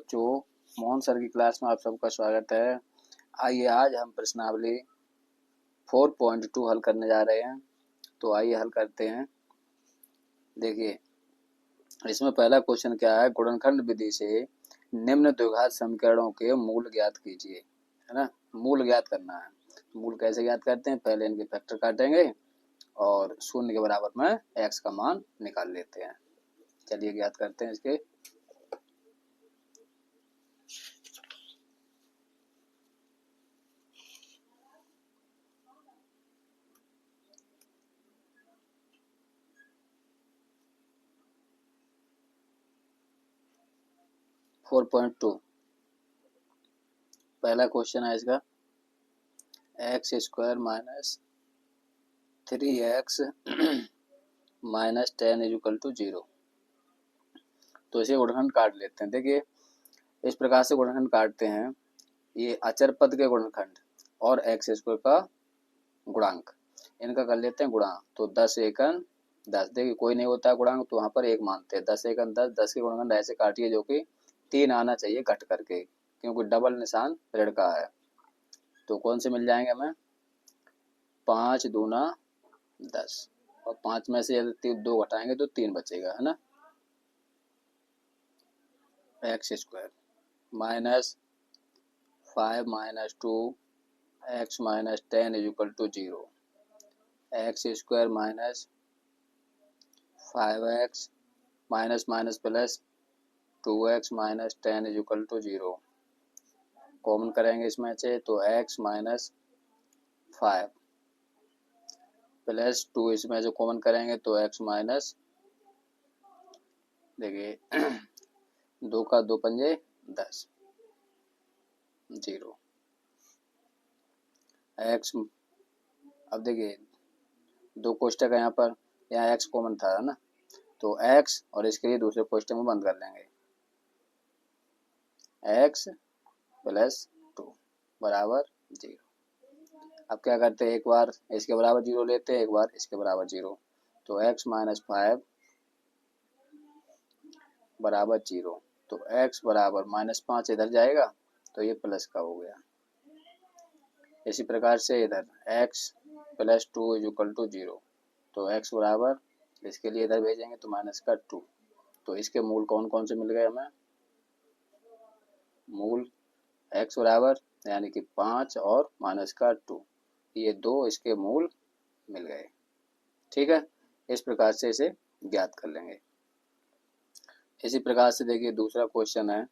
बच्चों, मोहन सर की क्लास में आप सबका स्वागत है। आइए आज हम प्रश्नावली 4.2 हल करने जा रहे हैं। तो आइए हल करते हैं। देखिए, इसमें पहला क्वेश्चन क्या है, गुणनखंड विधि से निम्न द्विघात समीकरणों के मूल ज्ञात कीजिए, है ना। मूल ज्ञात करना है। मूल कैसे ज्ञात करते हैं, पहले इनके फैक्टर काटेंगे और शून्य के बराबर में x का मान निकाल लेते हैं। चलिए ज्ञात करते हैं इसके। फोर पॉइंट टू पहला क्वेश्चन है इसका, x square minus 3x minus 10 is equal to 0। तो इसे गुणनखंड काट लेते हैं। देखिए, इस प्रकार से गुणनखंड काटते हैं। ये अचर पद के गुणनखंड और एक्स स्क्वायर का गुणांक, इनका कर लेते हैं गुणा। तो 10 एकन 10, देखिए कोई नहीं होता है गुणांक तो वहाँ पर एक मानते हैं। 10 एकन 10, 10 के गुणनखंड ऐसे काटिए जो कि 3 आना चाहिए घट करके, क्योंकि डबल निशान ऋण का है। तो कौन से मिल जाएंगे हमें, 5 दूना 10, और 5 में से यदि 2 घटाएंगे तो 3 बचेगा, है ना। X square minus 5 minus 2 x minus 10 is equal to 0। X square minus 5x minus minus plus 2x minus 10 is equal to 0। Common करेंगे इसमें से तो x माइनस 5 प्लस 2, इसमें से कॉमन करेंगे तो x माइनस, देखिए 2 का 2 पंजे 10, 0 x। अब देखिए 2 कोष्टक है यहाँ पर, यहाँ x कॉमन था, है ना। तो x और इसके लिए दूसरे कोष्टक में बंद कर लेंगे, x प्लस 2 बराबर 0। अब क्या करते हैं, एक बार इसके बराबर 0 लेते हैं, एक बार इसके बराबर 0। तो x माइनस 5 बराबर 0। तो x बराबर माइनस 5 इधर जाएगा तो ये प्लस का हो गया। इसी प्रकार से इधर x plus 2 is equal to 0। तो x बराबर, इसके लिए इधर भेजेंगे तो माइनस का 2। तो इसके मूल कौन कौन से मिल गए हमें, मूल x बराबर यानी कि 5 और माइनस का 2, ये 2 इसके मूल मिल गए। ठीक है, इस प्रकार से इसे ज्ञात कर लेंगे। इसी प्रकार से देखिए दूसरा क्वेश्चन है,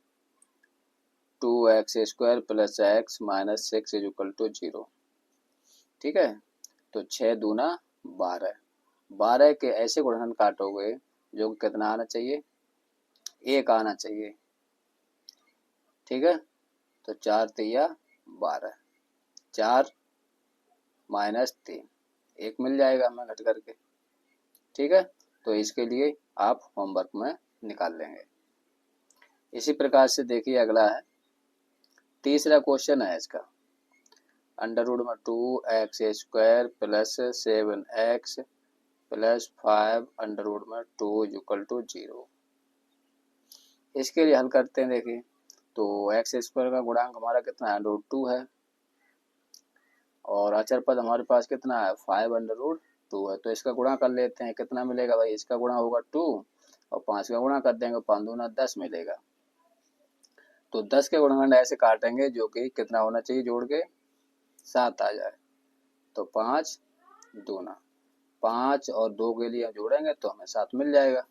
2x square plus x minus 6 is equal to 0। ठीक है, तो 6 दूना 12, 12 के ऐसे गुणनखंड काटोगे जो कितना आना चाहिए, 1 आना चाहिए। ठीक है, तो 4 तिया 12, 4 माइनस 3, 1 मिल जाएगा हमें घट करके। ठीक है, तो इसके लिए आप होमवर्क में निकाल लेंगे। इसी प्रकार से देखिए अगला है, तीसरा क्वेश्चन है इसका, अंडर रूट में 2x square plus 7x plus 5 under root में 2 इज इक्वल टू 0। इसके लिए हल करते हैं। देखिए, तो x स्क्वायर का गुणांक हमारा कितना है, रूट 2 है, और अचर पद हमारे पास कितना है, 5 अंडर रूट 2 है। तो इसका गुणा कर लेते हैं, कितना मिलेगा भाई, इसका गुणा होगा 2 और 5 का गुणा कर देंगे, 5 दूना 10 मिलेगा। तो 10 के गुणनखंड ऐसे काटेंगे जो कि कितना होना चाहिए, जोड़ के 7 आ जाए। तो 5 दूना 5 और 2 के लिए जोड़ेंगे तो हमें 7 मिल जाएगा।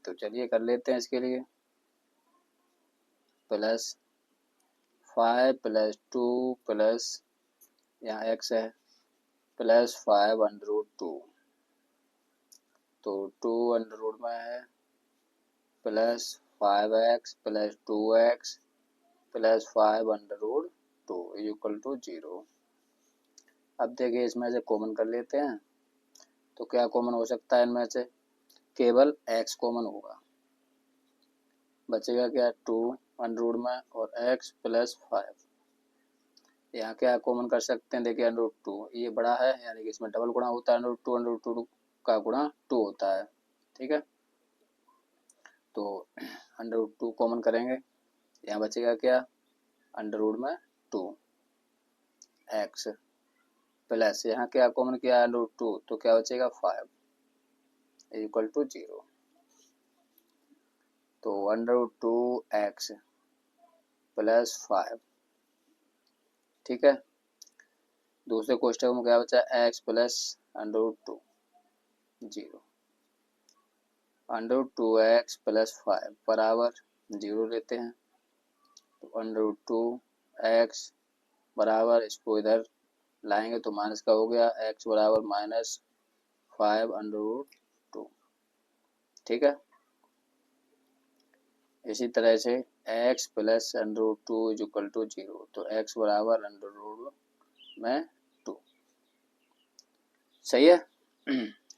तो चलिए कर लेते हैं इसके लिए, प्लस 5 प्लस 2 प्लस, यहाँ x है, प्लस 5 अंडर रूट 2। तो 2 अंडर रूट में है, plus 5x plus 2x plus 5 under root 2 is equal to 0। अब देखिए इसमें से कॉमन कर लेते हैं। तो क्या कॉमन हो सकता है इनमें से, केवल x कॉमन होगा, बचेगा क्या, 2 अंडर रूट में और x प्लस 5। यहाँ क्या कॉमन कर सकते हैं, देखिए अंडर रूट 2 ये बड़ा है, यानी कि इसमें डबल गुणा होता है, अंडर रूट 2 का गुणा 2 होता है। ठीक है, तो अंडर रूट 2 कॉमन करेंगे यहाँ बचेगा क्या, अंडर रूट में 2x प्लस यहाँ क्या कॉमन किया अंडर रूट 2, तो क्या बचेगा 5 इक्वल टू 0। तो अंडर रूट 2x प्लस 5, ठीक है। दूसरे क्वेश्चन में क्या बचा, x plus under root 2 0, under root 2x plus 5 बराबर 0 लेते हैं। तो अंडर रूट 2x बराबर, इसको इधर लाएंगे तो माइनस का हो गया, x बराबर माइनस 5 अंडर रूट 2, ठीक है। इसी तरह से x plus under root 2 is equal to 0, तो x बराबर अंडर रूट में 2, सही है।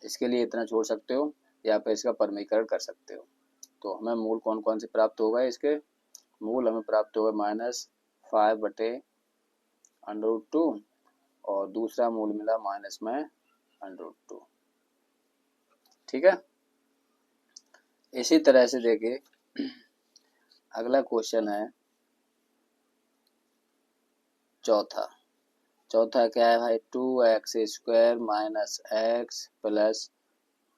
इसके लिए इतना छोड़ सकते हो या फिर इसका परमीकरण कर सकते हो। तो हमें मूल कौन कौन से प्राप्त होगा, इसके मूल हमें प्राप्त होगा -5 बटे अंडर रूट 2 और दूसरा मूल मिला माइनस में अंडर रूट 2, ठीक है। इसी तरह से देखिए अगला क्वेश्चन है चौथा क्या है भाई, 2x square minus x plus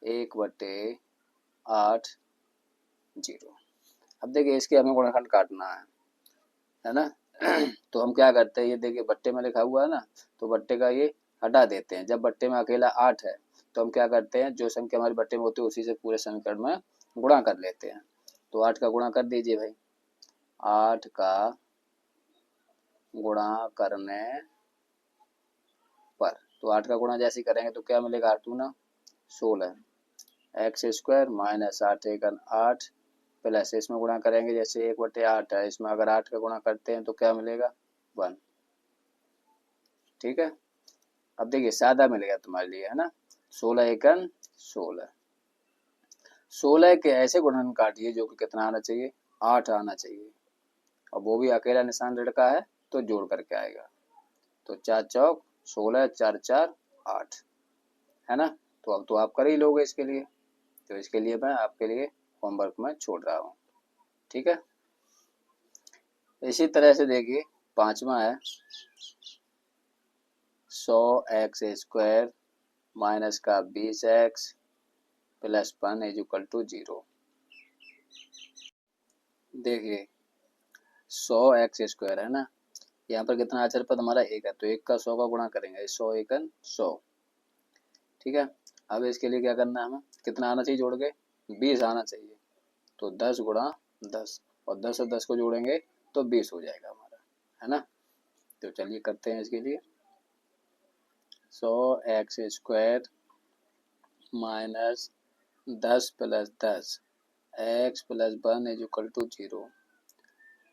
1 बटे 8 0। अब देखिए इसके हमें गुणनखंड काटना है ना। तो हम क्या करते हैं, ये देखिए बट्टे में लिखा हुआ है ना, तो बट्टे का ये हटा देते हैं। जब बट्टे में अकेला 8 है तो हम क्या करते हैं, जो संख्या हमारे बट्टे में होती है उसी से पूरे समीकरण में गुणा कर लेते हैं। तो 8 का गुणा कर दीजिए भाई, 8 का गुणा करने पर, तो 8 का गुणा जैसे करेंगे तो क्या मिलेगा, 8 दूना 16 एक्स स्क्वायर माइनस 8 एकन 8 प्लस इसमें गुणा करेंगे जैसे 1 बटे 8 है, इसमें अगर 8 का गुणा करते हैं तो क्या मिलेगा 1, ठीक है। अब देखिए सादा मिल गया तुम्हारे लिए, है ना। 16 एकन 16 के ऐसे गुणन काटिए जो कि कितना आना चाहिए, 8 आना चाहिए, और वो भी अकेला निशान लड़का है तो जोड़ करके आएगा। तो 4 चौक 16, 4 4 8, है ना। तो अब तो आप कर ही लोगे इसके लिए, तो इसके लिए मैं आपके लिए होमवर्क में छोड़ रहा हूँ, ठीक है। इसी तरह से देखिए पांचवा है 100x स्क्वायर माइनस का 20x plus 1 is equal to 0। देखिए 100x स्क्वायर है ना, यहाँ पर कितना अचर पद हमारा 1 है, तो 1 का 100 का गुणा करेंगे, 100 एकन 100, ठीक है। अब इसके लिए क्या करना है, हमें कितना आना चाहिए जोड़ के, 20 आना चाहिए। तो 10 गुणा 10, और 10 और 10 को जोड़ेंगे तो 20 हो जाएगा हमारा, है ना। तो चलिए करते हैं इसके लिए, 100x square minus 10 plus 10 x plus 1 is equal to 0।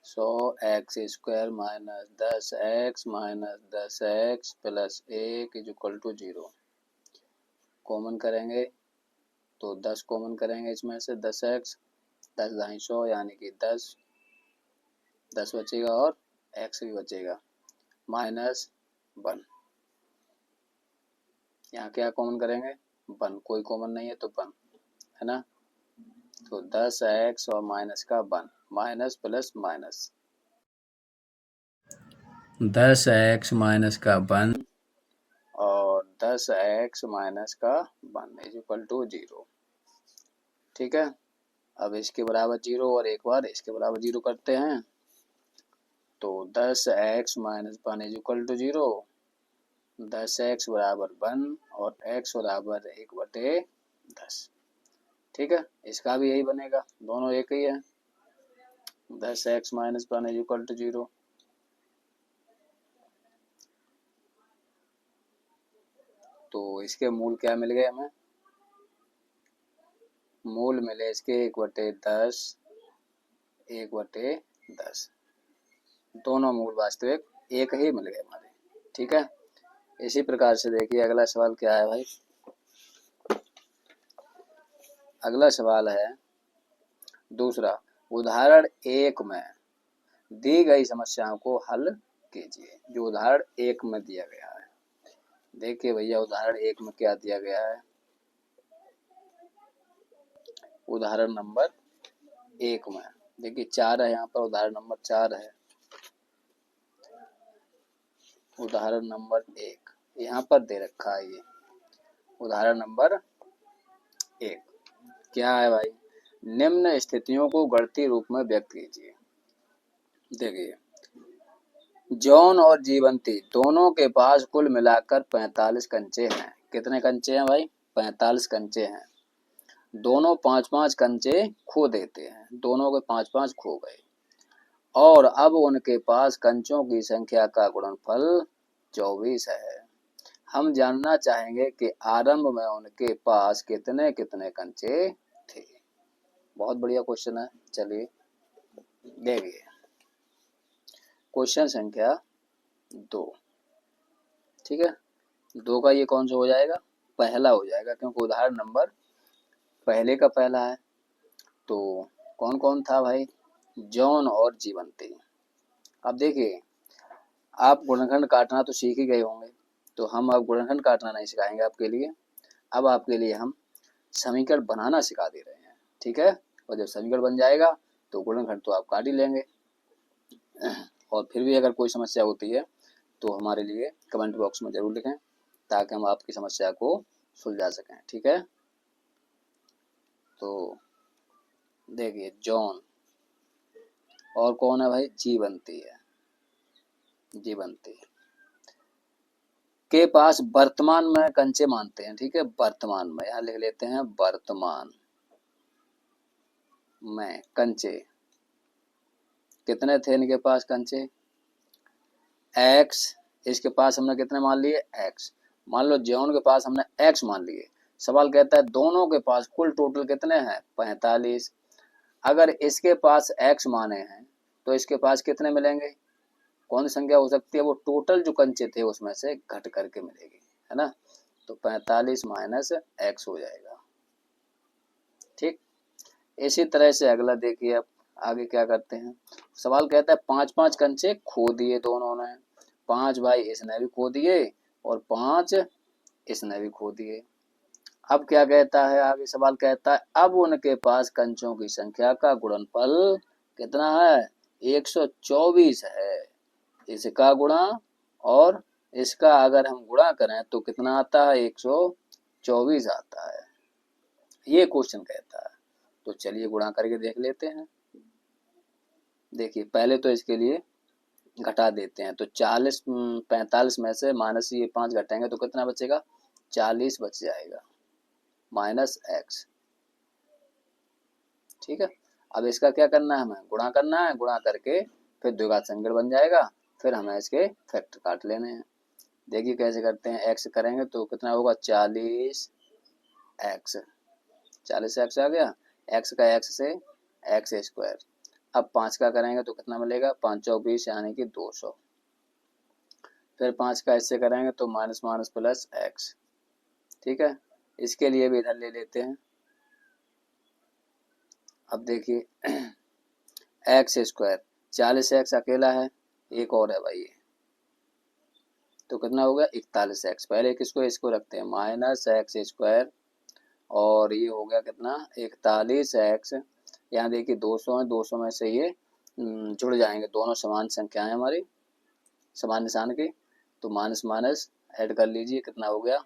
100x square minus 10x minus 10x plus 1 is equal to 0। Common करेंगे तो 10 कॉमन करेंगे इसमें से, 10x 10 दाई 100 यानी कि 10 बचेगा और x भी बचेगा, माइनस 1। यहाँ क्या कॉमन करेंगे, 1, कोई कॉमन नहीं है तो 1, है ना। तो 10x और माइनस का 1, minus plus minus, 10x minus का 1 और 10x माइनस का 1 इज इक्वल टू 0, ठीक है। अब इसके बराबर 0 और एक बार इसके बराबर 0 करते हैं, तो 10x minus 1 is equal to 0, 10x बराबर 1 और x बराबर 1 बटे 10, ठीक है। इसका भी यही बनेगा, दोनों एक ही है, 10x minus 1 is equal to 0। तो इसके मूल क्या मिल गए हमें, मूल मिले इसके 1 बटे 10, 1 बटे 10, दोनों मूल वास्तविक एक ही मिल गए हमारे, ठीक है। इसी प्रकार से देखिए अगला सवाल क्या है भाई, अगला सवाल है दूसरा, उदाहरण 1 में दी गई समस्याओं को हल कीजिए। जो उदाहरण 1 में दिया गया है, देखिए भैया उदाहरण 1 में क्या दिया गया है, उदाहरण नंबर 1 में देखिए 4 है यहाँ पर, उदाहरण नंबर 4 है। उदाहरण नंबर 1 यहाँ पर दे रखा है। ये उदाहरण नंबर 1 क्या है भाई, निम्न स्थितियों को गणितीय रूप में व्यक्त कीजिए। देखिए जॉन और जीवंती दोनों के पास कुल मिलाकर 45 कंचे हैं। कितने कंचे हैं भाई, 45 कंचे हैं। दोनों 5-5 कंचे खो देते हैं, दोनों के 5-5 खो गए, और अब उनके पास कंचों की संख्या का गुणनफल 24 है। हम जानना चाहेंगे कि आरंभ में उनके पास कितने कितने कंचे थे। बहुत बढ़िया क्वेश्चन है। चलिए देखिए क्वेश्चन संख्या 2। ठीक है, 2 का ये कौन सा हो जाएगा, पहला हो जाएगा, क्योंकि उदाहरण नंबर पहले का पहला है। तो कौन कौन था भाई, जॉन और जीवंती। अब देखिए आप गुणनखंड काटना तो सीख ही गए होंगे, तो हम अब गुणनखंड काटना नहीं सिखाएंगे आपके लिए। अब आपके लिए हम समीकरण बनाना सिखा दे रहे हैं। ठीक है, और जब समीकरण बन जाएगा तो गुणनखंड तो आप काट ही लेंगे। और फिर भी अगर कोई समस्या होती है तो हमारे लिए कमेंट बॉक्स में ज़रूर लिखें, ताकि हम आपकी समस्या को सुलझा सकें। ठीक है, तो देखिए जॉन और कौन है भाई, जीवंती है। जीवंती के पास वर्तमान में कंचे मानते हैं। ठीक है, वर्तमान में यहाँ लिख लेते हैं, वर्तमान में कंचे कितने थे इनके पास कंचे, x। इसके पास हमने कितने मान लिए, x। मान लो जॉन के पास हमने x मान लिए। सवाल कहता है दोनों के पास कुल टोटल कितने हैं, 45। अगर इसके पास x माने हैं तो इसके पास कितने मिलेंगे, कौन सी संख्या हो सकती है, वो टोटल जो कंचे थे उसमें से घट करके मिलेगी, है ना। तो 45 माइनस x हो जाएगा। ठीक, इसी तरह से अगला देखिए, अब आगे क्या करते हैं। सवाल कहता है 5-5 कंचे खो दिए दोनों ने। 5 भाई इसने भी खो दिए और 5 इसने भी खो दिए। अब क्या कहता है, आगे सवाल कहता है अब उनके पास कंचों की संख्या का गुणनफल कितना है, 124 है। इसका गुणा और इसका अगर हम गुणा करें तो कितना आता है, 124 आता है। ये क्वेश्चन कहता है। तो चलिए गुणा करके देख लेते हैं। देखिए पहले तो इसके लिए घटा देते हैं, तो 45 में से माइनस ये 5 घटाएंगे तो कितना बचेगा, 40 बच जाएगा, माइनस x। ठीक है, अब इसका क्या करना है, हमें गुणा करना है, गुणा करके फिर द्विघात संकट बन जाएगा, फिर हमें इसके फैक्टर काट लेने हैं। देखिए कैसे करते हैं, x करेंगे तो कितना होगा, 40x। 40x आ गया, x का x से x स्क्वायर। अब 5 का करेंगे तो कितना मिलेगा, 5 चौक 20 यानी कि 200। फिर 5 का इससे करेंगे तो माइनस माइनस प्लस x। ठीक है, इसके लिए भी इधर ले लेते हैं। अब देखिए एक्स स्क्वायर, 40x अकेला है, एक और है भाई, तो कितना हो गया 41x। पहले किसको, इसको रखते हैं, माइनस एक्स स्क्वायर, और ये हो गया कितना 41x। यहाँ देखिए 200 है, 200 में से ये जुड़ जाएंगे, दोनों समान संख्याएं हमारी, समान निशान की, तो माइनस माइनस ऐड कर लीजिए, कितना हो गया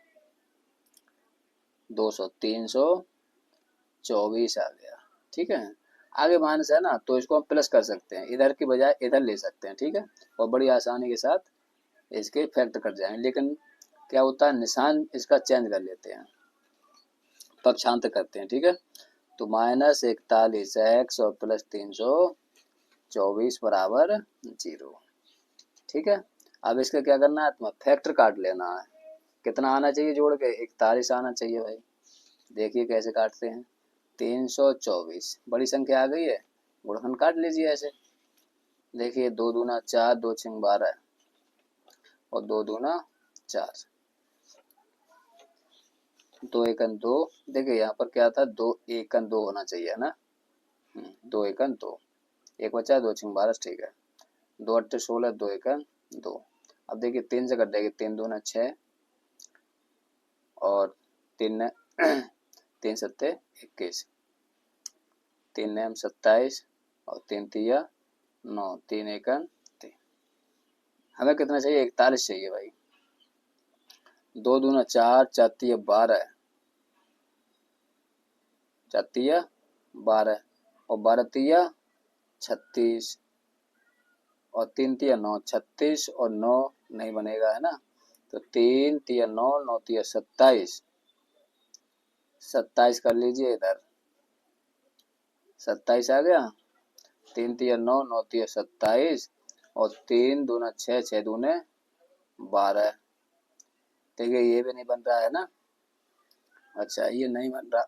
200, 324 आ गया। ठीक है, आगे माइनस है ना, तो इसको हम प्लस कर सकते हैं, इधर की बजाय इधर ले सकते हैं। ठीक है, और बड़ी आसानी के साथ इसके फैक्टर कट जाएंगे, लेकिन क्या होता है, निशान इसका चेंज कर लेते हैं, पक्षांतर करते हैं। ठीक है, तो माइनस 41x और प्लस 324 बराबर 0। ठीक है, अब इसका क्या करना है, तुम्हें फैक्टर काट लेना है। कितना आना चाहिए जोड़ के, 41 आना चाहिए भाई। देखिए कैसे काटते हैं, 324 बड़ी संख्या आ गई है, गुणनखंड काट लीजिए ऐसे। देखिए 2 दूना 4, 2 छंग 12 और 2 दूना 4, 2 एकन 2। देखिए यहाँ पर क्या था, 2 एकन 2 होना चाहिए, है ना। 2 एकन 2, एक बचा, 2 छंग 12, ठीक है। 2 अट्ठे 16, 2 एकन 2। अब देखिए 3 से कट जाएगी, 3 दूना 6 और 3 3 सत्ते 21, 3 नैम 27 और 3 तिया 9, 3 एकम 3। हमें कितना चाहिए? 41 चाहिए भाई। 2 दूना 4, 4 तिया 12, 4 तिया 12 और 12 तिया 36 और 3 तिया 9, 36 और 9 नहीं बनेगा, है ना। तो 3 तिया 9, 9 तिया 27, 27 कर लीजिए इधर, 27 आ गया। 3 तिया 9, 9 तिया 27 और 3 दूना 6, 6 दूने 12। देखिए ये भी नहीं बन रहा है ना। अच्छा ये नहीं बन रहा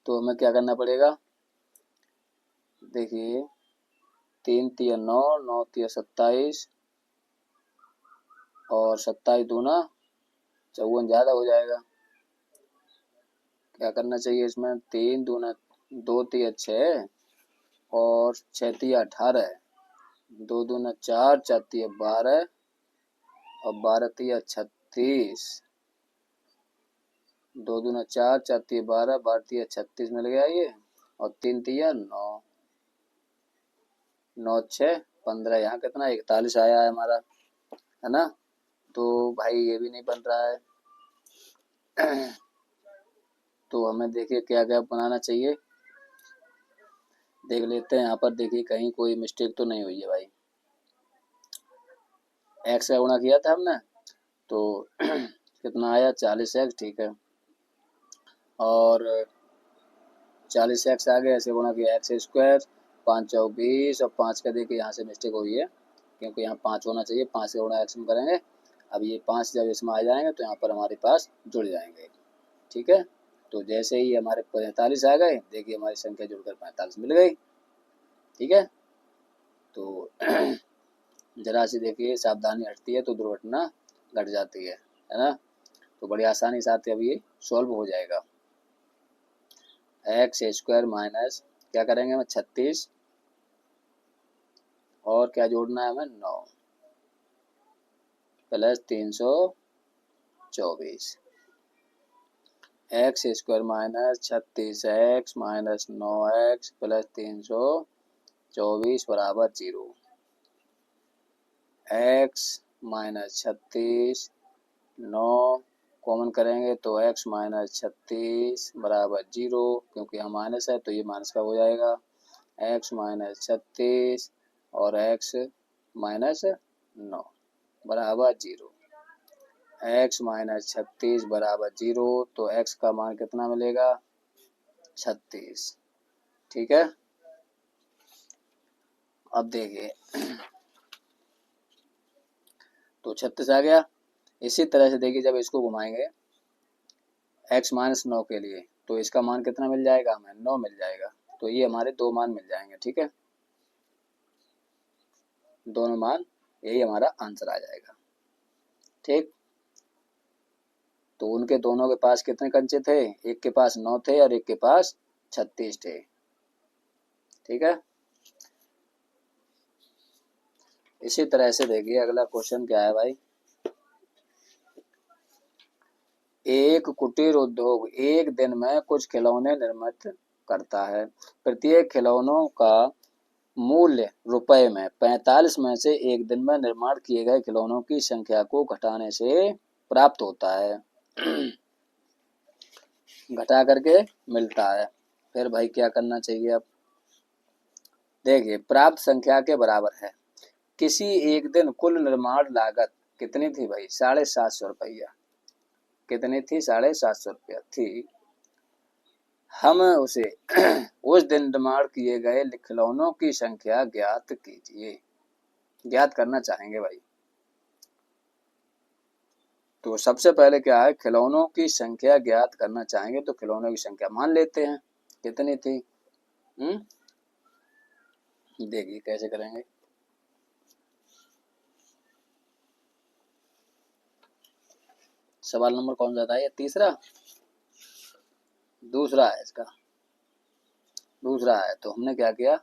तो हमें क्या करना पड़ेगा? देखिए 3 तिया 9, 9 तिया 27 और 27 दूना 54 ज़्यादा हो जाएगा। क्या करना चाहिए इसमें? 3 दूना 2 तिया 6 और 6 तिया 18, 2 दूना 4, 4 तिया 12 और 12 तिया 36, 2 दूना 4, 4 तिया 12, 12 तिया 36 मिल गया ये। और 3 तिया 9, 9 6 15, यहाँ कितना 41 आया है हमारा, है ना। तो भाई ये भी नहीं बन रहा है तो हमें देखिए क्या क्या बनाना चाहिए, देख लेते हैं यहाँ पर। देखिए कहीं कोई मिस्टेक तो नहीं हुई है भाई। एक्स का गुणा किया था हमने तो कितना आया? 40x, ठीक है। और 40x आ गया, ऐसे गुणा किया एक्स स्क्वायर, 5 चौक 20 और 5 का देखिए यहाँ से मिस्टेक हुई है क्योंकि यहाँ 5 होना चाहिए, 5 का गुणा एक्स में करेंगे। अब ये 5 जब इसमें आ जाएंगे तो यहाँ पर हमारे पास जुड़ जाएंगे, ठीक है। तो जैसे ही हमारे 45 आ गए, देखिए हमारी संख्या जुड़कर 45 मिल गई, ठीक है। तो जरा सी देखिए सावधानी हटती है तो दुर्घटना घट जाती है ना। तो बड़ी आसानी से अब ये सॉल्व हो जाएगा। एक्स स्क्वायर माइनस क्या करेंगे हमें? 36 और क्या जोड़ना है हमें? 9 plus 324। X square minus 36x minus 9x plus 324 बराबर 0। एक्स माइनस 36, 9 कॉमन करेंगे तो x माइनस 36 बराबर 0, क्योंकि यहाँ माइनस है तो ये माइनस का हो जाएगा। x माइनस 36 और x माइनस 9 बराबर 0। x माइनस 36 बराबर 0, तो x का मान कितना मिलेगा? 36, ठीक है। अब देखिए तो 36 आ गया। इसी तरह से देखिए जब इसको घुमाएंगे x माइनस 9 के लिए तो इसका मान कितना मिल जाएगा? हमें 9 मिल जाएगा। तो ये हमारे दो मान मिल जाएंगे, ठीक है। दोनों मान, यही हमारा आंसर आ जाएगा, ठीक। तो उनके दोनों के पास कितने कंचे थे? एक के पास 9 थे और एक के पास 36 थे, ठीक है। इसी तरह से देखिए अगला क्वेश्चन क्या है भाई। एक कुटीर उद्योग एक दिन में कुछ खिलौने निर्मित करता है। प्रत्येक खिलौनों का मूल्य रुपए में 45 में से एक दिन में निर्माण किए गए खिलौनों की संख्या को घटाने से प्राप्त होता है घटा करके मिलता है। फिर भाई क्या करना चाहिए? अब देखिए प्राप्त संख्या के बराबर है। किसी एक दिन कुल निर्माण लागत कितनी थी भाई? 750 रुपया। कितनी थी? 750 रुपया थी। हम उसे उस दिन निर्माण किए गए खिलौनों की संख्या ज्ञात कीजिए। ज्ञात करना चाहेंगे भाई। तो सबसे पहले क्या है? खिलौनों की संख्या ज्ञात करना चाहेंगे तो खिलौनों की संख्या मान लेते हैं कितनी थी। देखिए कैसे करेंगे। सवाल नंबर कौन सा था? ये तीसरा, दूसरा है इसका, दूसरा है। तो हमने क्या किया?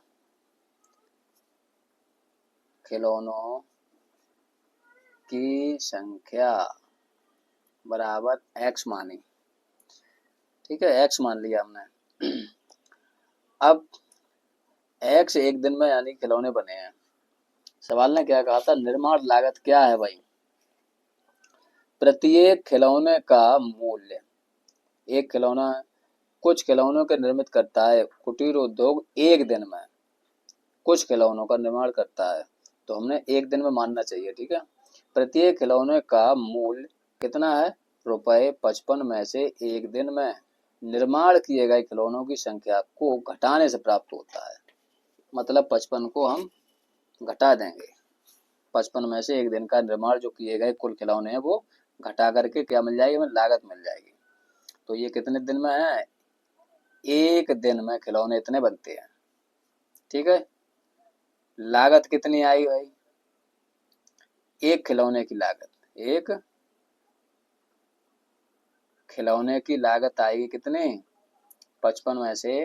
खिलौनों की संख्या बराबर x मानी, ठीक है। x मान लिया हमने। अब एक्स एक दिन में यानी खिलौने बने हैं। सवाल ने क्या कहा था, निर्माण लागत क्या है भाई, प्रत्येक खिलौने का मूल्य। एक खिलौना है, कुछ खिलौनों के निर्मित करता है कुटीर उद्योग एक दिन में, कुछ खिलौनों का निर्माण करता है, तो हमने एक दिन में मानना चाहिए, ठीक है। प्रत्येक खिलौने का मूल्य कितना है, ₹55 में से एक दिन में निर्माण किए गए खिलौनों की संख्या को घटाने से प्राप्त होता है। मतलब 55 को हम घटा देंगे, 55 में से एक दिन का निर्माण जो किए गए कुल खिलौने हैं वो घटा करके क्या मिल जाएगी, हमें लागत मिल जाएगी। तो ये कितने दिन में है, एक दिन में खिलौने इतने बनते हैं, ठीक है। लागत कितनी आई भाई, एक खिलौने की लागत, एक खिलौने की लागत आएगी कितनी, 55 में से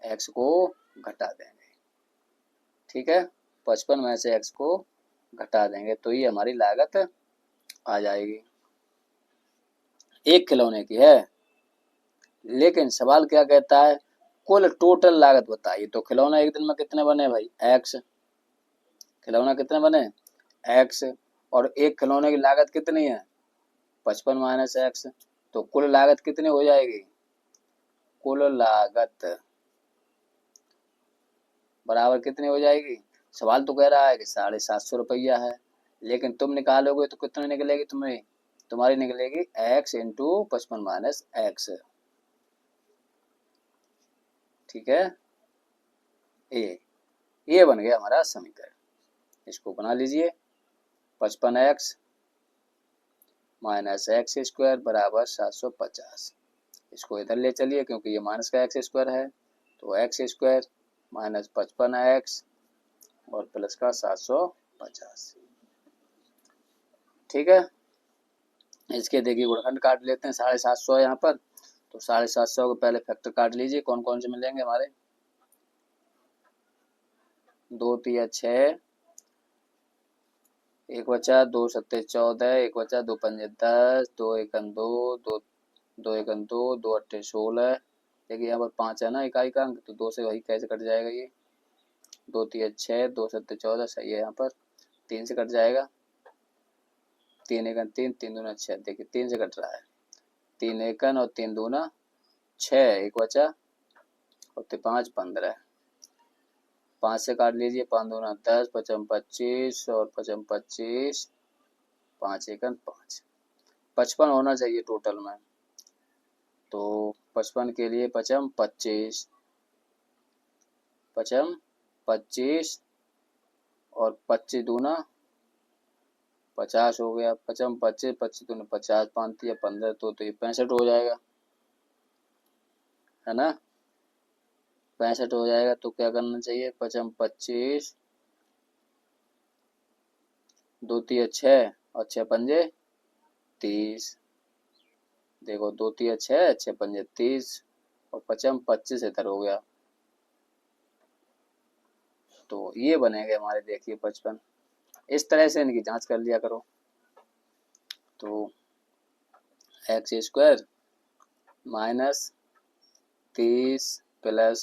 एक्स को घटा देंगे, ठीक है। 55 में से एक्स को घटा देंगे तो ये हमारी लागत आ जाएगी, एक खिलौने की है। लेकिन सवाल क्या कहता है, कुल टोटल लागत बताइए। तो खिलौना एक दिन में कितने बने भाई, एक्स, खिलौना कितने बने, एक्स, और एक खिलौने की लागत कितनी है, 55 माइनस एक्स, तो कुल लागत कितनी हो जाएगी, कुल लागत बराबर कितनी हो जाएगी। सवाल तो कह रहा है कि 750 रुपया है, लेकिन तुम निकालोगे तो कितनी निकलेगी, तुम्हारी निकलेगी एक्स इंटू 55 माइनस एक्स, ठीक है। ये बन गया हमारा समीकरण, इसको बना लीजिए, 55x माइनस एक्स स्क्वायर बराबर 750। इसको इधर ले चलिए क्योंकि ये माइनस का एक्स स्क्वायर है, तो एक्स स्क्वायर माइनस 55x और प्लस का 750, ठीक है। इसके देखिए गुणनखंड काट लेते हैं, 750 यहाँ पर, तो 750 को पहले फैक्टर काट लीजिए, कौन कौन से मिलेंगे हमारे, 2 तिया 6, एक बचा, 2 सत्ते 14, एक बचा, 2 पंजे 10, 2 एकन 2, 2 एकन 2, 2 अट्ठे 16। देखिए यहाँ पर 5 है ना इकाई का अंक, तो 2 से वही कैसे कट जाएगा, ये 2 तिया 6, 2 सत्ते 14 सही है, यहाँ पर 3 से कट जाएगा, 3 एकन 3, 3 दूना 6, देखिए 3 से कट रहा है, 3 एकन और 3 दूना 6, एक बचा और 5 15, 5 से काट लीजिए, 5 दूना 10, 5 25 और 5 25, 5 एकन 5, 55 होना चाहिए टोटल में, तो 55 के लिए 55 25, 55 25 और 25 दूना 50 हो गया, 55 25 25 दूना 50, 5 या 15, तो ये 65 हो जाएगा, है ना, 65 हो जाएगा। तो क्या करना चाहिए, 55 25, 2 तिया 6 और 6 पंजे 30, देखो 2 तिया 6, 6 पंजे 30 और 55 25 इधर हो गया, तो ये बनेंगे हमारे, देखिए 55। इस तरह से इनकी जांच कर लिया करो। तो x square minus 30 plus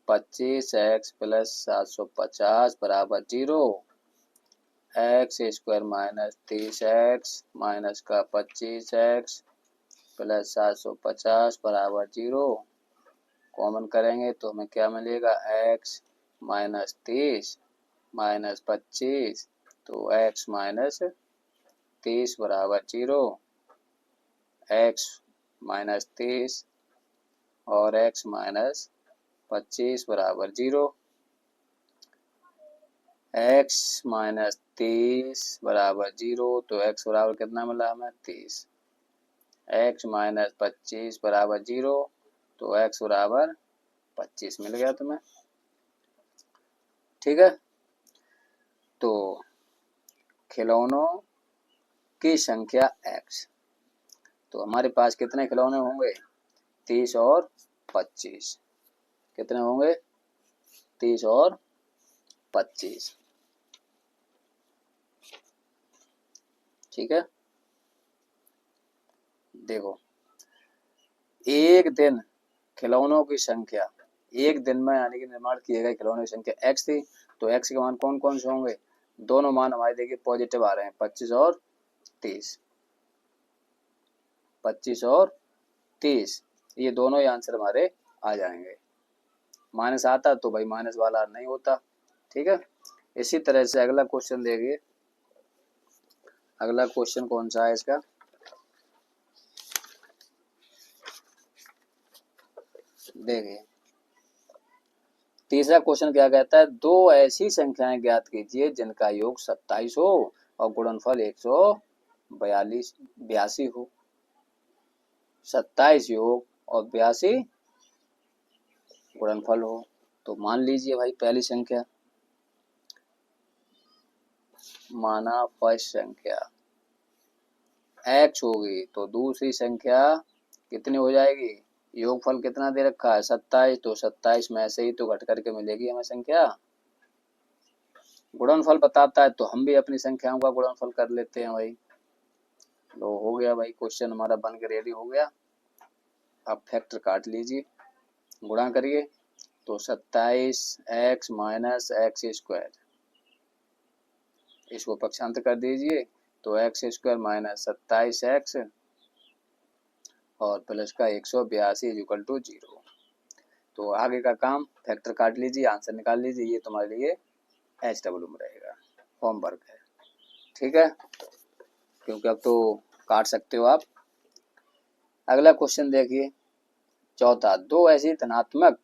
25 x plus 750 बराबर 0, x square minus 30 x minus का 25 एक्स प्लस 750 बराबर 0, कॉमन करेंगे तो हमें क्या मिलेगा, एक्स माइनस 30 माइनस 25, तो एक्स माइनस 30 बराबर 0, एक्स माइनस 30 और एक्स माइनस 25 बराबर 0, एक्स माइनस 30 बराबर 0, तो एक्स बराबर कितना मिला हमें 30, एक्स माइनस 25 बराबर 0, तो एक्स बराबर 25 मिल गया तुम्हें, ठीक है। तो खिलौनों की संख्या एक्स, तो हमारे पास कितने खिलौने होंगे, 30 और 25, कितने होंगे, 30 और 25, ठीक है। देखो एक दिन खिलौनों की संख्या एक दिन में यानी कि निर्माण किए गए खिलौने की संख्या x थी, तो x के मान कौन कौन से होंगे, दोनों मान हमारे देखिए पॉजिटिव आ रहे हैं, 25 और 30, 25 और 30, ये दोनों ही आंसर हमारे आ जाएंगे। माइनस आता तो भाई माइनस वाला नहीं होता। ठीक है, इसी तरह से अगला क्वेश्चन देखिए, अगला क्वेश्चन कौन सा है इसका, देखिए तीसरा क्वेश्चन क्या कहता है, दो ऐसी संख्याएं ज्ञात कीजिए जिनका योग 27 हो और गुणनफल 182 हो। 27 योग और 82 गुणनफल हो। तो मान लीजिए भाई पहली संख्या, माना फर्स्ट संख्या x होगी, तो दूसरी संख्या कितनी हो जाएगी, योगफल कितना दे रखा है 27, तो 27 में से ही तो घट करके मिलेगी हमें संख्या। गुणनफल बताता है तो हम भी अपनी संख्याओं का गुणनफल कर लेते हैं भाई। तो हो गया भाई, क्वेश्चन हमारा बन के रेडी हो गया। अब फैक्टर काट लीजिए, गुणा करिए, तो 27x माइनस एक्स स्क्वायर, इसको पक्षांतर कर दीजिए, तो एक्स स्क्वायर माइनस 27x और प्लस का 182 इक्वल टू 0। तो आगे का काम फैक्टर काट लीजिए, आंसर निकाल लीजिए, ये तुम्हारे लिए HW में रहेगा, होमवर्क है। ठीक है, क्योंकि अब तो काट सकते हो आप। अगला क्वेश्चन देखिए, चौथा, दो ऐसी धनात्मक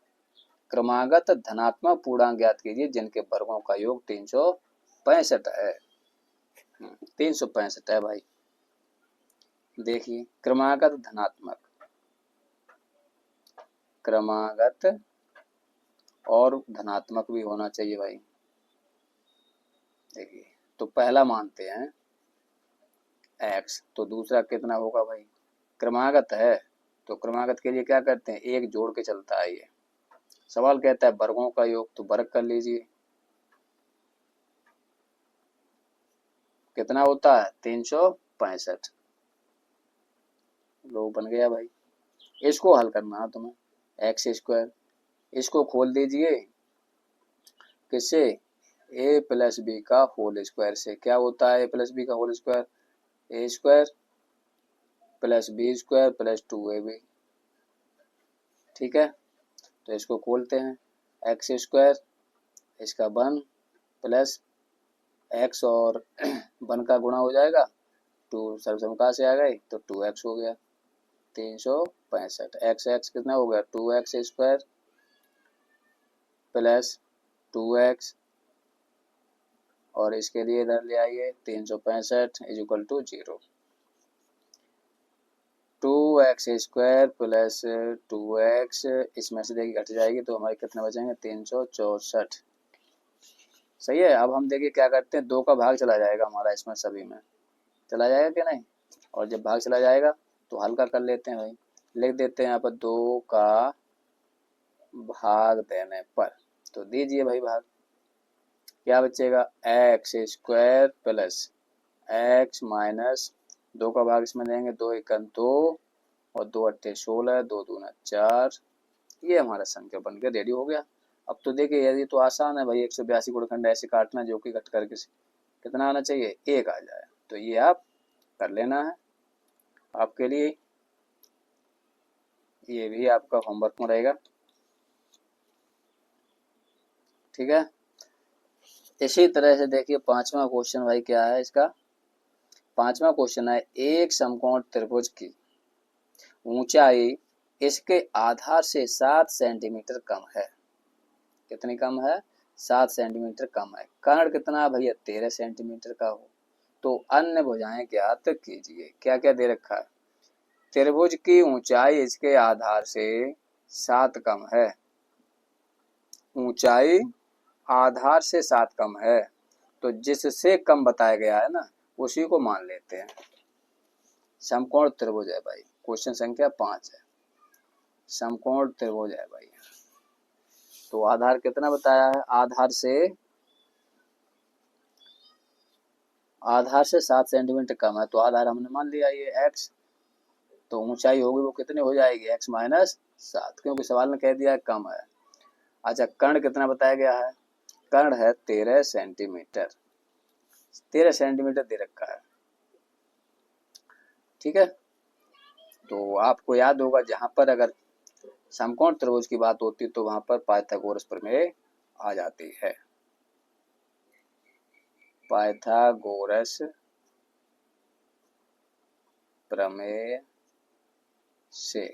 क्रमागत धनात्मक पूर्णांक ज्ञात कीजिए जिनके वर्गों का योग 365 है। 365 है भाई। देखिए क्रमागत धनात्मक, क्रमागत और धनात्मक भी होना चाहिए भाई। देखिए तो पहला मानते हैं x, तो दूसरा कितना होगा भाई, क्रमागत है तो क्रमागत के लिए क्या करते हैं, एक जोड़ के चलता है। ये सवाल कहता है वर्गों का योग, तो वर्ग कर लीजिए, कितना होता है 365, लो बन गया भाई। इसको हल करना है तुम्हें, एक्स स्क्वायर, इसको खोल दीजिए किससे, ए प्लस बी का होल स्क्वायर से। क्या होता है ए प्लस बी का whole square, A square plus B square plus 2ab। ठीक है, तो इसको खोलते हैं, एक्स स्क्वायर इसका 1 प्लस एक्स और 1 का गुणा हो जाएगा, 2 सर्वसम कहाँ से आ गए, तो 2x हो गया, 365, एक्स एक्स कितना हो गया 2x स्क्वायर प्लस 2x और इसके लिए इधर ले आइए 365 is equal to 0। 2x square plus 2x, इसमें से देखिए घट जाएगी तो हमारे कितने बचेंगे 364। सही है। अब हम देखिए क्या करते हैं, 2 का भाग चला जाएगा हमारा इसमें, सभी में चला जाएगा कि नहीं, और जब भाग चला जाएगा तो हल्का कर लेते हैं भाई, लिख देते हैं यहाँ पर 2 का भाग देने पर, तो दीजिए भाई भाग, क्या बचेगा x square plus x minus 2 का भाग इसमें देंगे, 2 एकम 2 और 2 अट्ठे 16, 2 दूना 4, ये हमारा संख्या बन के रेडी हो गया। अब तो देखिए यदि तो आसान है भाई, 182 गुणखंड ऐसे काटना जो कि घट करके कितना आना चाहिए 1 आ जाए, तो ये आप कर लेना है आपके लिए, ये भी आपका होमवर्क में रहेगा। ठीक है, इसी तरह से देखिए पांचवा क्वेश्चन भाई क्या है इसका, पांचवा क्वेश्चन है, एक समकोण त्रिभुज की ऊंचाई इसके आधार से 7 सेंटीमीटर कम है। कितनी कम है, 7 सेंटीमीटर कम है। कर्ण कितना भैया 13 सेंटीमीटर का हो, तो अन्य भुजाएं ज्ञात कीजिए। क्या क्या दे रखा है, त्रिभुज की ऊंचाई इसके आधार से 7 कम है, ऊंचाई आधार से 7 कम है, तो जिससे कम बताया गया है ना उसी को मान लेते हैं। समकोण त्रिभुज है भाई, क्वेश्चन संख्या 5 है, समकोण त्रिभुज है भाई। तो आधार कितना बताया है, आधार से 7 सेंटीमीटर कम है, तो आधार हमने मान लिया ये x, तो ऊंचाई होगी वो कितनी हो जाएगी x माइनस 7, क्योंकि सवाल ने कह दिया कम है। अच्छा, कर्ण कितना बताया गया है? कर्ण है 13 सेंटीमीटर। 13 सेंटीमीटर दे रखा है। ठीक है, तो आपको याद होगा जहां पर अगर समकोण त्रिभुज की बात होती तो वहां पर पाइथागोरस प्रमेय आ जाती है। पाइथागोरस प्रमेय से,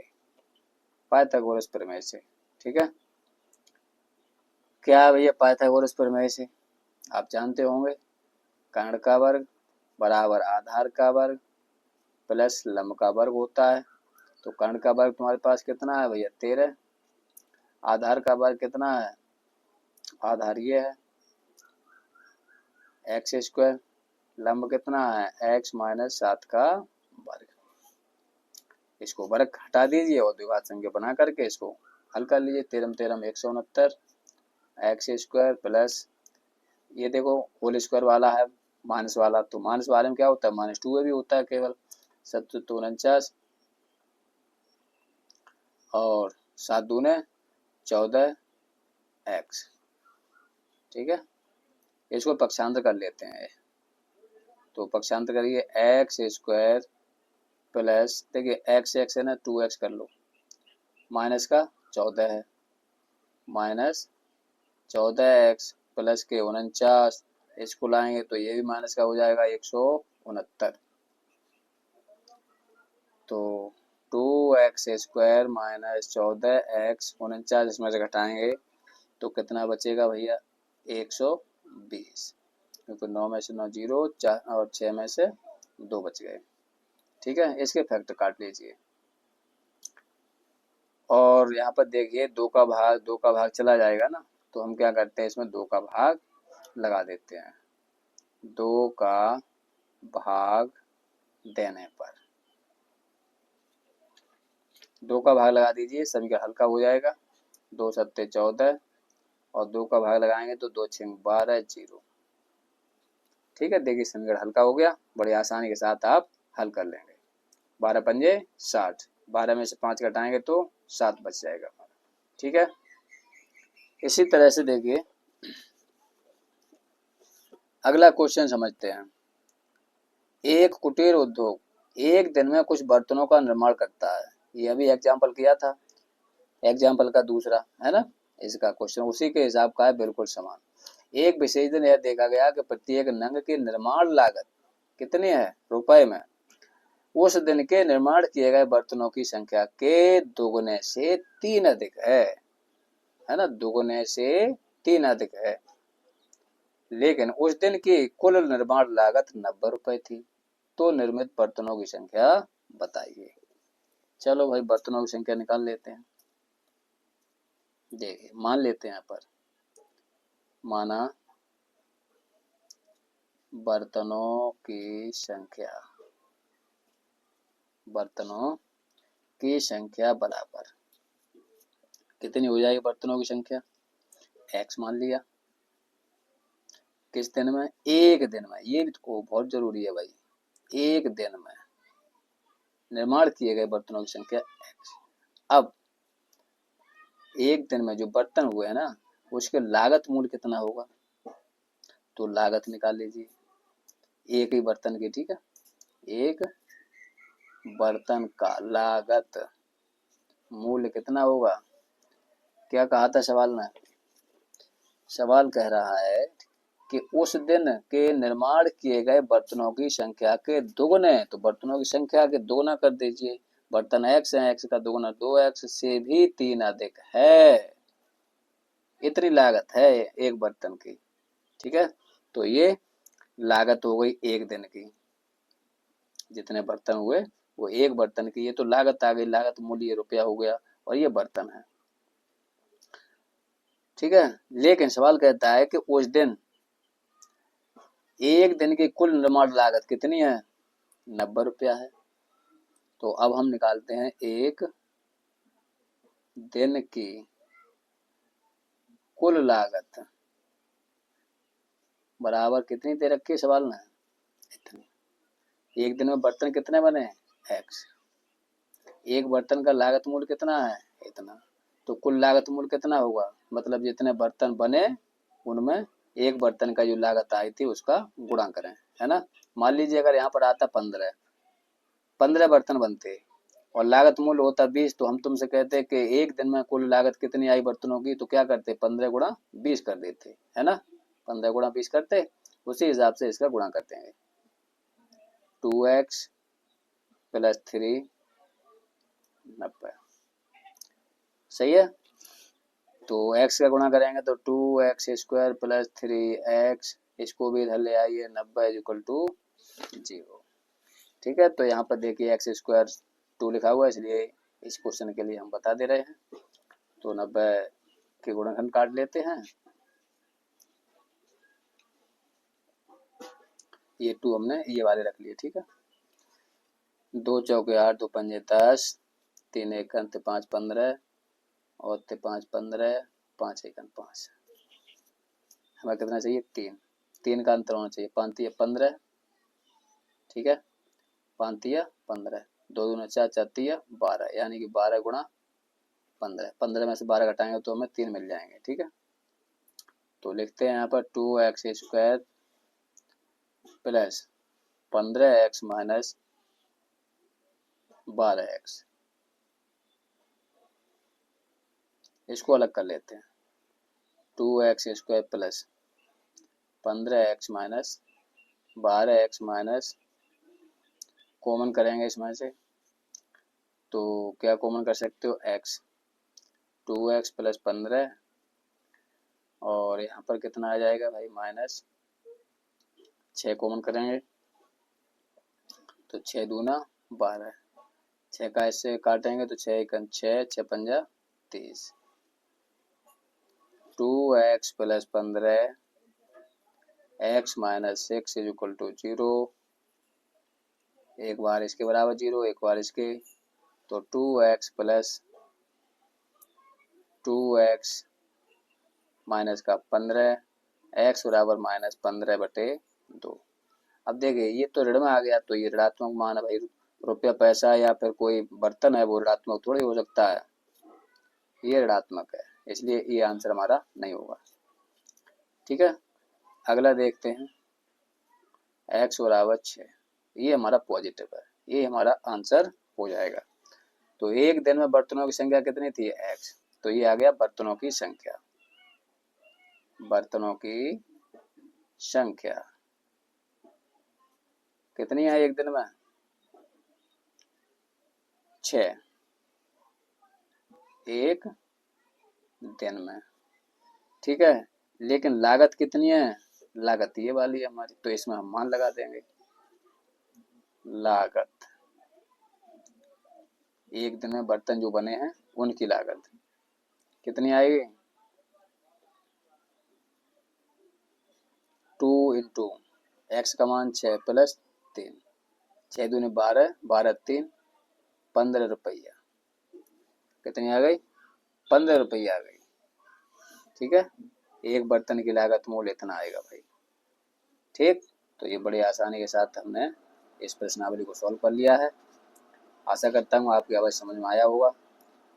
पाइथागोरस प्रमेय से। ठीक है, क्या है भैया पाइथागोरस प्रमेय से? आप जानते होंगे, कर्ण का वर्ग बराबर आधार का वर्ग प्लस लंब का वर्ग होता है। तो कर्ण का वर्ग तुम्हारे पास कितना है भैया? 13। आधार का वर्ग कितना है? आधार ये है एक्स स्क्वायर। लंब कितना है? x माइनस 7 का वर्ग। इसको वर्ग हटा दीजिए और द्विघात संख्या बना करके इसको हल कर लीजिए। 13 13 169 एक्स स्क्वायर प्लस ये देखो होल स्क्वायर वाला है माइनस वाला, तो माइनस वाले में क्या होता है? -2 भी होता है केवल। 7 49 और 7 दूने 14 एक्स। ठीक है, इसको पक्षांतर कर लेते हैं। तो पक्षांतर करिए एक्स स्क्वायर प्लस, देखिए एक्स एक्स है ना, 2x कर लो, माइनस का 14 है, माइनस 14x प्लस के 49, इसको लाएंगे तो ये भी माइनस का हो जाएगा 169। तो 2x स्क्वायर माइनस 14x 49 इसमें से घटाएंगे तो कितना बचेगा भैया? 120, क्योंकि 9 में से 9 जीरो, 4 और 6 में से 2 बच गए। ठीक है, इसके फैक्टर काट लीजिए और यहाँ पर देखिए 2 का भाग चला जाएगा ना, तो हम क्या करते हैं इसमें 2 का भाग लगा देते हैं। 2 का भाग देने पर 2 का भाग लगा दीजिए, समीकरण हल्का हो जाएगा। 2 सत्ते 14 और 2 का भाग लगाएंगे तो 2 6 12 0। ठीक है, देखिए समीकरण हल्का हो गया, बड़ी आसानी के साथ आप हल कर लेंगे। 12 पंजे 60, 12 में से 5 घटाएंगे तो 7 बच जाएगा। ठीक है, इसी तरह से देखिए अगला क्वेश्चन समझते हैं। एक कुटीर उद्योग एक दिन में कुछ बर्तनों का निर्माण करता है। ये अभी एग्जाम्पल किया था, एग्जाम्पल का दूसरा है ना, इसका क्वेश्चन उसी के हिसाब का है, बिल्कुल समान। एक विशेष दिन यह देखा गया कि प्रत्येक नंग की निर्माण लागत कितनी है रुपए में? उस दिन के निर्माण किए गए बर्तनों की संख्या के दोगुने से 3 अधिक है ना, दोगुने से 3 अधिक है। लेकिन उस दिन की कुल निर्माण लागत 90 रुपए थी। तो निर्मित बर्तनों की संख्या बताइए। चलो भाई बर्तनों की संख्या निकाल लेते हैं। देखिए मान लेते हैं यहाँ पर, माना बर्तनों की संख्या, बर्तनों की संख्या बराबर कितनी हो जाएगी? बर्तनों की संख्या x मान लिया। किस दिन में? एक दिन में। ये बहुत जरूरी है भाई, एक दिन में निर्माण किए गए बर्तनों की संख्या x। अब एक दिन में जो बर्तन हुए हैं ना, उसके लागत मूल्य कितना होगा? तो लागत निकाल लीजिए एक ही बर्तन की। ठीक है, एक बर्तन का लागत मूल्य कितना होगा? क्या कहा था सवाल में? सवाल कह रहा है कि उस दिन के निर्माण किए गए बर्तनों की संख्या के दोगुने, तो बर्तनों की संख्या के दोगुना कर दीजिए। बर्तन x है, x का दोगुना 2x से भी 3 अधिक है। इतनी लागत है एक बर्तन की। ठीक है, तो ये लागत हो गई एक दिन की, जितने बर्तन हुए वो एक बर्तन की, ये तो लागत आ गई, लागत मूल्य रुपया हो गया और ये बर्तन है। ठीक है, लेकिन सवाल कहता है कि उस दिन एक दिन की कुल निर्माण लागत कितनी है? 90 रुपया है। तो अब हम निकालते हैं एक दिन की कुल लागत बराबर कितनी दे रखी है सवाल में? इतनी। एक दिन में बर्तन कितने बने? x। एक बर्तन का लागत मूल्य कितना है? इतना। तो कुल लागत मूल्य कितना होगा, मतलब जितने बर्तन बने उनमें एक बर्तन का जो लागत आई थी उसका गुणा करें, है ना। मान लीजिए अगर यहाँ पर आता 15 बर्तन बनते और लागत मूल्य होता 20, तो हम तुमसे कहते कि एक दिन में कुल लागत कितनी आई बर्तनों की, तो क्या करते 15 गुणा 20 कर देते, है ना। 15 गुणा 20 करते, उसी हिसाब से इसका गुणा करते हैं। 2x प्लस 3 90, सही है। तो x का गुणा करेंगे तो 2x² प्लस 3x, इसको भी इधर ले आइए, 90 इज इक्वल टू 0। ठीक है, तो यहाँ पर देखिए x² 2 लिखा हुआ है, इसलिए इस क्वेश्चन के लिए हम बता दे रहे हैं। तो 90 के गुणनखंड काट लेते हैं, ये 2 हमने ये वाले रख लिए, ठीक है। 2 चौके 8, 2 पंजे 10, 3 एकम 5 15 और 5 15, 5 एकम 5, हमें कितना चाहिए 3 का अंतर होना चाहिए, 5 3 15, ठीक है, 5 3 15, 2 दूना 4, 4 3 12, यानी कि 12 गुणा 15, 15 में से 12 घटाएंगे तो हमें 3 मिल जाएंगे, ठीक है। तो लिखते हैं यहाँ पर 2x² plus 15x minus 12x, इसको अलग कर लेते हैं। 2x² plus 15x minus 12x minus, common करेंगे इसमें से, तो क्या कॉमन कर सकते हो x, 2x प्लस 15 और यहाँ पर कितना आ जाएगा भाई माइनस 6, कॉमन करेंगे तो 6 दूना 12, 6 का इससे काटेंगे तो 6 एकम 6, 6 पंजा 30, 2x plus 15 x minus 6 is equal to 0, एक बार इसके बराबर 0, एक बार इसके, तो 2x प्लस 2x माइनस का 15, x बराबर माइनस 15/2। अब देखिए ये तो ऋण में आ गया, तो ये ऋणात्मक मान है भाई, रुपया पैसा या फिर कोई बर्तन है वो ऋणात्मक थोड़ी हो सकता है, ये ऋणात्मक है, इसलिए ये आंसर हमारा नहीं होगा, ठीक है। अगला देखते हैं, x बराबर 6, ये हमारा पॉजिटिव है, ये हमारा आंसर हो जाएगा। तो एक दिन में बर्तनों की संख्या कितनी थी x, तो ये आ गया बर्तनों की संख्या, बर्तनों की संख्या कितनी है एक दिन में 6, एक दिन में, ठीक है। लेकिन लागत कितनी है, लागत ये वाली है हमारी, तो इसमें हम मान लगा देंगे। लागत एक दिन में बर्तन जो बने हैं उनकी लागत कितनी आएगी, 2 इंटू एक्स का मान 6 प्लस 3, 6 दूनी 12, 12 3 15 रुपया, कितनी आ गई 15 रुपया आ गई, ठीक है। एक बर्तन की लागत मूल्य इतना आएगा भाई, ठीक। तो ये बड़ी आसानी के साथ हमने इस प्रश्नावली को सॉल्व कर लिया है। आशा करता हूँ आपकी आवाज़ समझ में आया होगा,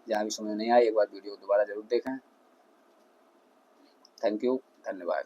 जहाँ भी समझ नहीं आया एक बार वीडियो दोबारा जरूर देखें। थैंक यू, धन्यवाद।